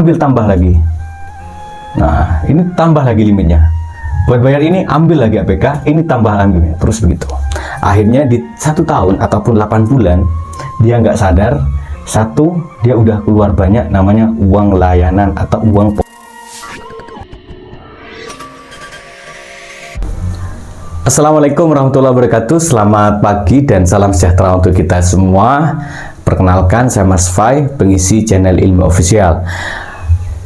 ambil tambah lagi. Nah, ini tambah lagi limitnya. Buat bayar ini ambil lagi APK, ini tambah lagi, terus begitu. Akhirnya di 1 tahun ataupun 8 bulan dia nggak sadar, satu, dia udah keluar banyak namanya uang layanan atau uang. Assalamualaikum warahmatullahi wabarakatuh. Selamat pagi dan salam sejahtera untuk kita semua. Perkenalkan, saya Mas Fai, pengisi channel Ilmu Official.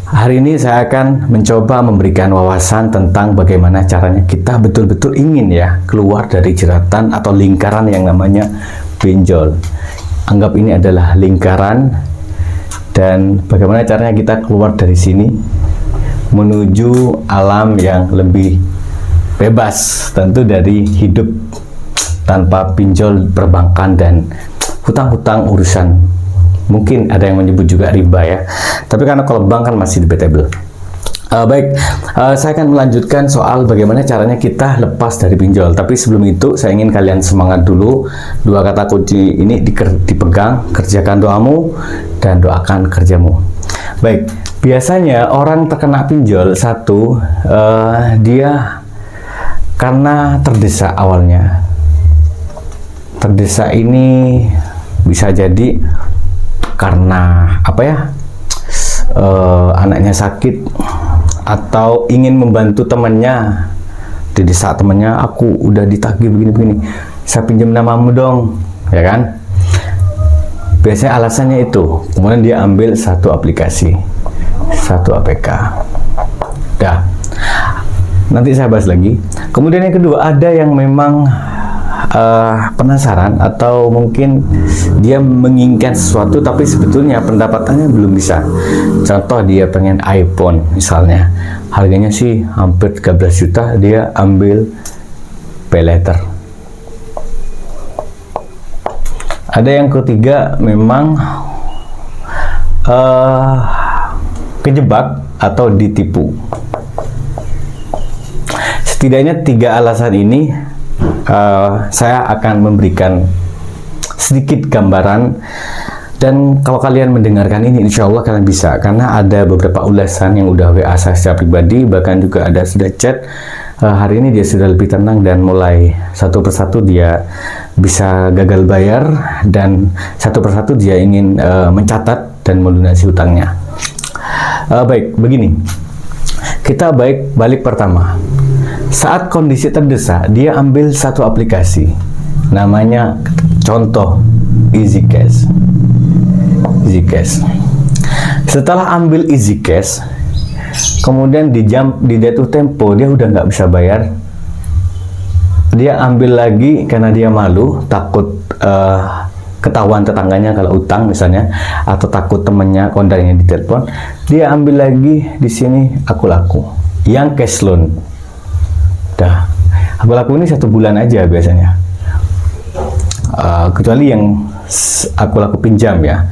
Hari ini saya akan mencoba memberikan wawasan tentang bagaimana caranya kita betul-betul ingin keluar dari jeratan atau lingkaran yang namanya pinjol. Anggap ini adalah lingkaran, dan bagaimana caranya kita keluar dari sini menuju alam yang lebih bebas, tentu dari hidup tanpa pinjol perbankan dan hutang-hutang urusan. Mungkin ada yang menyebut juga riba tapi karena kalau bank kan masih debatable. Saya akan melanjutkan soal bagaimana caranya kita lepas dari pinjol. Tapi sebelum itu saya ingin kalian semangat dulu. 2 kata kunci ini dipegang: kerjakan doamu dan doakan kerjamu. Baik, biasanya orang terkena pinjol satu, dia karena terdesak awalnya. Terdesak ini bisa jadi karena anaknya sakit atau ingin membantu temannya. Didesak temannya, aku udah ditagih begini-begini, saya pinjam namamu dong, ya kan? Biasanya alasannya itu. Kemudian dia ambil satu aplikasi, satu APK. Dah, nanti saya bahas lagi. Kemudian yang kedua, ada yang memang penasaran atau mungkin dia menginginkan sesuatu tapi sebetulnya pendapatannya belum bisa. Contoh, dia pengen iPhone misalnya, harganya sih hampir 13 juta, dia ambil pay later. Ada yang ketiga, memang kejebak atau ditipu. Setidaknya 3 alasan ini saya akan memberikan sedikit gambaran, dan kalau kalian mendengarkan ini insya Allah kalian bisa, karena ada beberapa ulasan yang udah WA saya secara pribadi, bahkan juga ada sudah chat. Hari ini dia sudah lebih tenang dan mulai satu persatu dia bisa gagal bayar, dan satu persatu dia ingin mencatat dan melunasi hutangnya. Baik, begini, kita balik pertama. Saat kondisi terdesak, dia ambil satu aplikasi, namanya contoh EasyCash. Setelah ambil EasyCash, kemudian di jatuh tempo dia udah nggak bisa bayar. Dia ambil lagi karena dia malu, takut ketahuan tetangganya kalau utang misalnya, atau takut temennya kondannya ditelepon. Dia ambil lagi di sini aku laku yang cash loan. Dah, aku laku ini 1 bulan aja biasanya, kecuali yang aku laku pinjam ya.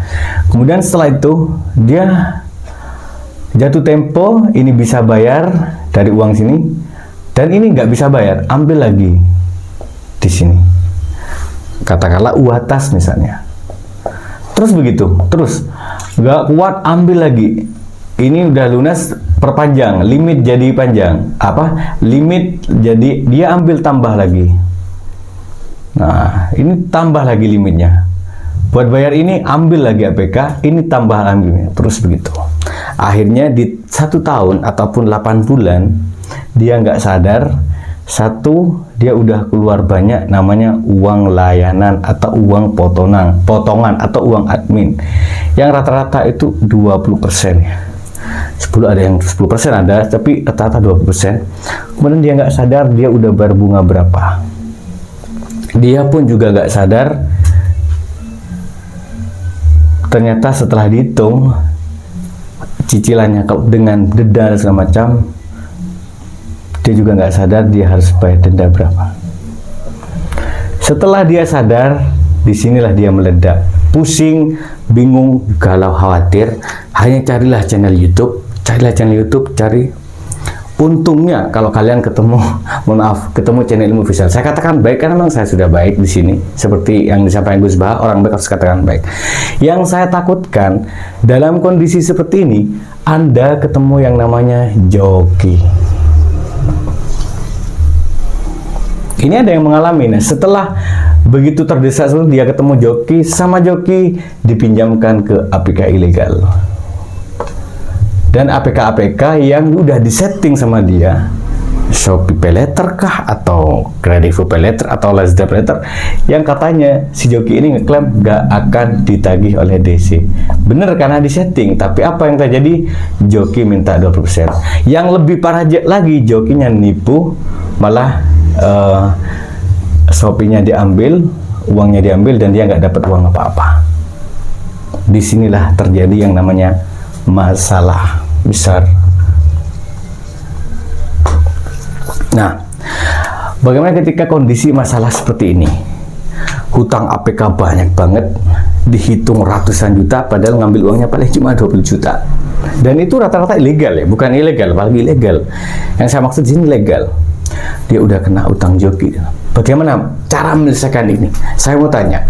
Kemudian setelah itu dia jatuh tempo, ini bisa bayar dari uang sini, dan ini nggak bisa bayar, ambil lagi di sini, katakanlah UATAS misalnya. Terus begitu, terus nggak kuat, ambil lagi. Ini udah lunas, perpanjang, limit jadi panjang, limit jadi dia ambil tambah lagi. Nah, ini tambah lagi limitnya. Buat bayar ini ambil lagi APK, ini tambah lagi, terus begitu. Akhirnya di 1 tahun ataupun 8 bulan dia nggak sadar, satu, dia udah keluar banyak namanya uang layanan atau uang potongan atau uang admin, yang rata-rata itu 20% ya. 10 ada yang 10% ada, tapi rata-rata 20%. Kemudian dia nggak sadar dia udah bayar bunga berapa. Dia pun juga nggak sadar, ternyata setelah dihitung cicilannya dengan denda dan segala macam, dia juga nggak sadar dia harus bayar denda berapa. Setelah dia sadar, disinilah dia meledak, pusing, bingung, galau, khawatir. Hanya carilah channel YouTube, cari. Untungnya kalau kalian ketemu, ketemu channel Ilmu Official, saya katakan baik karena memang saya sudah baik di sini. Seperti yang disampaikan Gus Bah, orang baik harus katakan baik. Yang saya takutkan dalam kondisi seperti ini, Anda ketemu yang namanya joki. Ini ada yang mengalami. Nah, setelah begitu terdesak, dia ketemu joki, sama joki dipinjamkan ke APK ilegal. Dan APK-APK yang udah disetting sama dia, Shopee Paylater kah, atau Kredivo Paylater, atau Lazada Paylater, yang katanya si joki ini ngeklaim gak akan ditagih oleh DC. Bener karena disetting, tapi apa yang terjadi? Joki minta 20%. Yang lebih parah lagi, jokinya nipu, malah Shopee-nya diambil, uangnya diambil, dan dia nggak dapat uang apa-apa. Disinilah terjadi yang namanya masalah besar. Nah, bagaimana ketika kondisi masalah seperti ini? Hutang APK banyak banget, dihitung ratusan juta, padahal ngambil uangnya paling cuma 20 juta. Dan itu rata-rata ilegal ya, bukan ilegal, apalagi ilegal. Yang saya maksud di sini legal. Dia udah kena utang joki. Bagaimana cara menyelesaikan ini? Saya mau tanya,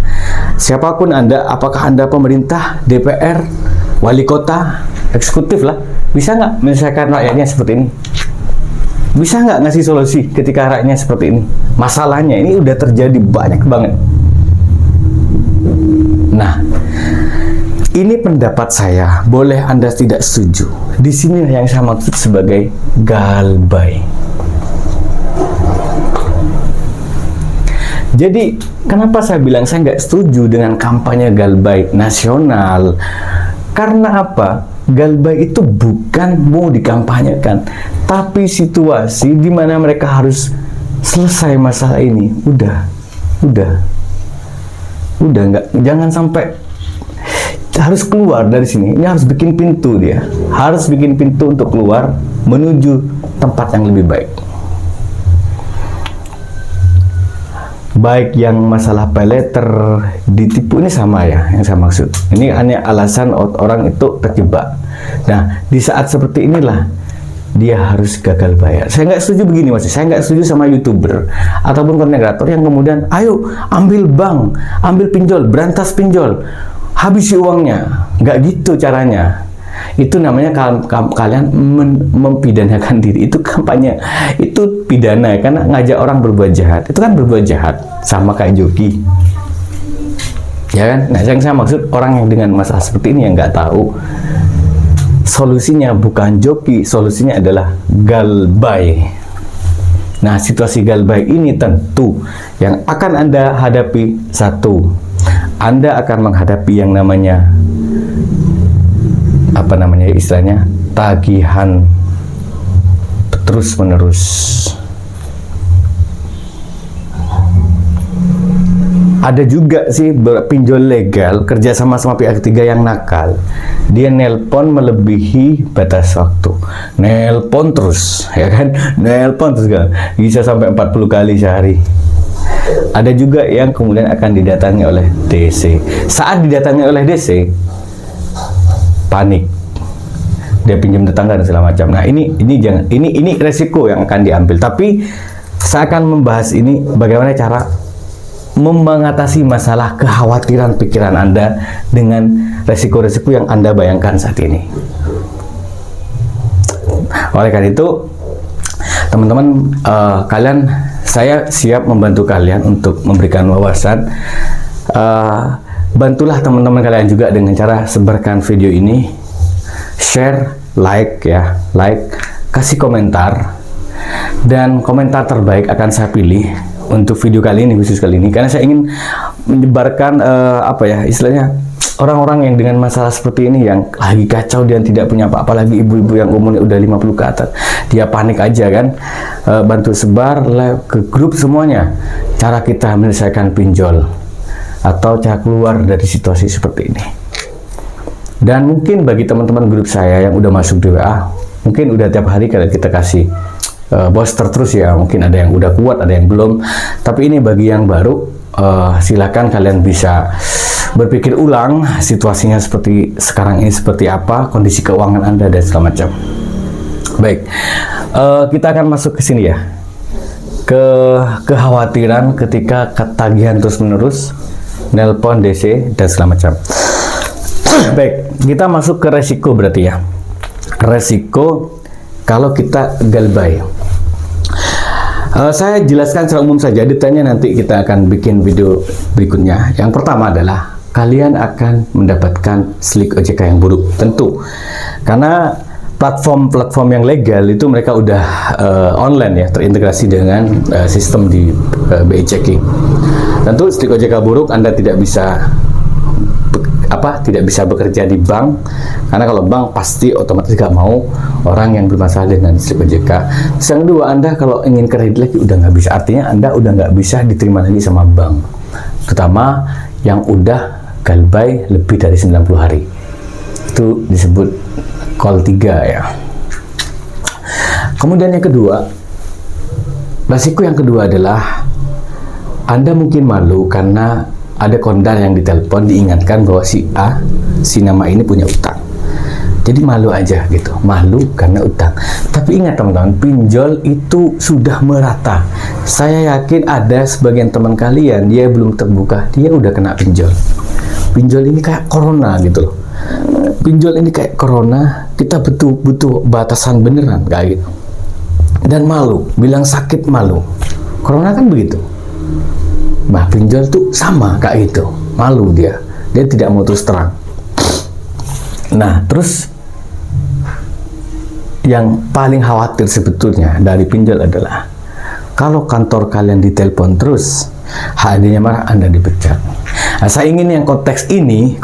siapapun Anda, apakah Anda pemerintah, DPR, wali kota, eksekutif lah, bisa nggak menyelesaikan rakyatnya seperti ini? Bisa nggak ngasih solusi ketika rakyatnya seperti ini? Masalahnya ini udah terjadi banyak banget. Nah, ini pendapat saya, boleh Anda tidak setuju. Di sini yang saya maksud sebagai galbay. Jadi, kenapa saya bilang saya nggak setuju dengan kampanye galbay nasional? Karena apa? Galbay itu bukan mau dikampanyekan, tapi situasi di mana mereka harus selesai masalah ini. Udah nggak, jangan sampai harus keluar dari sini. Ini harus bikin pintu, dia harus bikin pintu untuk keluar menuju tempat yang lebih baik. Baik yang masalah paylater ditipu, ini sama ya yang saya maksud. Ini hanya alasan orang itu terjebak. Nah, di saat seperti inilah dia harus gagal bayar. Saya nggak setuju begini, Mas. Saya nggak setuju sama YouTuber ataupun konten kreator yang kemudian, ayo ambil bank, ambil pinjol, berantas pinjol, habisi uangnya. Nggak gitu caranya. Itu namanya kalian mempidanakan diri. Itu kampanye, itu pidana, karena ngajak orang berbuat jahat. Itu kan berbuat jahat, sama kayak joki, ya kan? Nah, yang saya maksud orang yang dengan masalah seperti ini yang nggak tahu solusinya bukan joki, solusinya adalah galbay. Nah, situasi galbay ini tentu yang akan Anda hadapi, satu, Anda akan menghadapi yang namanya istilahnya tagihan terus menerus. Ada juga sih pinjol legal kerjasama sama pihak ketiga yang nakal. Dia nelpon melebihi batas waktu, nelpon terus, ya kan? Nelpon terus kan, bisa sampai 40 kali sehari. Ada juga yang kemudian akan didatangi oleh DC. Saat didatangi oleh DC, panik, dia pinjam tetangga dan segala macam. Nah, ini resiko yang akan diambil. Tapi saya akan membahas ini bagaimana cara mengatasi masalah kekhawatiran pikiran Anda dengan resiko-resiko yang Anda bayangkan saat ini. Oleh karena itu, teman-teman, saya siap membantu kalian untuk memberikan wawasan. Bantulah teman-teman kalian juga dengan cara sebarkan video ini, share, like, kasih komentar, dan komentar terbaik akan saya pilih untuk video kali ini, khusus kali ini, karena saya ingin menyebarkan istilahnya orang-orang yang dengan masalah seperti ini, yang lagi kacau dan tidak punya apa-apa, lagi ibu-ibu yang umurnya udah 50 ke atas, dia panik aja kan. Bantu sebar ke grup semuanya cara kita menyelesaikan pinjol atau cara keluar dari situasi seperti ini. Dan mungkin bagi teman-teman grup saya yang udah masuk di WA, mungkin udah tiap hari kita kasih booster terus ya. Mungkin ada yang udah kuat, ada yang belum. Tapi ini bagi yang baru, silakan kalian bisa berpikir ulang situasinya seperti sekarang ini seperti apa, kondisi keuangan Anda dan segala macam. Baik, kita akan masuk ke sini ya, ke kekhawatiran ketika ketagihan terus-menerus, nelpon DC dan segala macam. Baik, kita masuk ke resiko berarti ya. resiko kalau kita galbay. Saya jelaskan secara umum saja, detailnya nanti kita akan bikin video berikutnya. Yang pertama adalah kalian akan mendapatkan slik OJK yang buruk, tentu karena platform-platform yang legal itu mereka udah online ya, terintegrasi dengan sistem di BI Checking. Tentu slik OJK buruk Anda tidak bisa bekerja di bank, karena kalau bank pasti otomatis gak mau orang yang bermasalah dengan slik OJK. Terus yang kedua, Anda kalau ingin kredit lagi udah nggak bisa, artinya Anda udah nggak bisa diterima lagi sama bank, terutama yang udah galbay lebih dari 90 hari. Itu disebut call 3 ya. Kemudian yang kedua, resiko yang kedua adalah Anda mungkin malu karena ada kondar yang ditelepon diingatkan bahwa si A, si nama ini punya utang. Jadi malu aja gitu, malu karena utang. Tapi ingat teman-teman, pinjol itu sudah merata. Saya yakin ada sebagian teman kalian, dia belum terbuka, dia udah kena pinjol. Pinjol ini kayak corona gitu loh. Pinjol ini kayak corona, kita butuh batasan beneran kayak gitu. Dan malu, bilang sakit malu. Corona kan begitu. Nah, pinjol tuh sama kayak gitu, malu dia tidak mau terus terang. Nah, terus yang paling khawatir sebetulnya dari pinjol adalah kalau kantor kalian ditelepon terus, HRD-nya marah, Anda dipecat. Nah, saya ingin yang konteks ini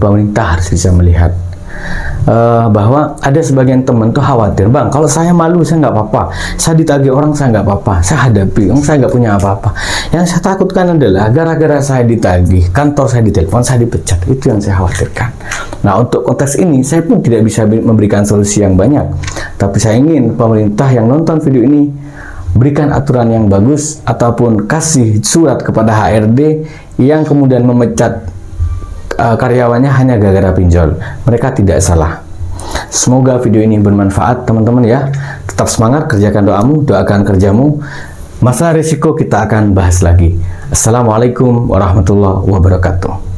pemerintah harus bisa melihat bahwa ada sebagian teman tuh khawatir, bang, kalau saya malu saya nggak apa-apa, saya ditagih orang saya nggak apa-apa, saya hadapi, saya nggak punya apa-apa. Yang saya takutkan adalah gara-gara saya ditagih, kantor saya ditelepon, saya dipecat. Itu yang saya khawatirkan. Nah, untuk konteks ini saya pun tidak bisa memberikan solusi yang banyak, tapi saya ingin pemerintah yang nonton video ini berikan aturan yang bagus ataupun kasih surat kepada HRD yang kemudian memecat karyawannya hanya gara-gara pinjol. Mereka tidak salah. Semoga video ini bermanfaat teman-teman ya. Tetap semangat, kerjakan doamu, doakan kerjamu. Masalah risiko kita akan bahas lagi. Assalamualaikum warahmatullahi wabarakatuh.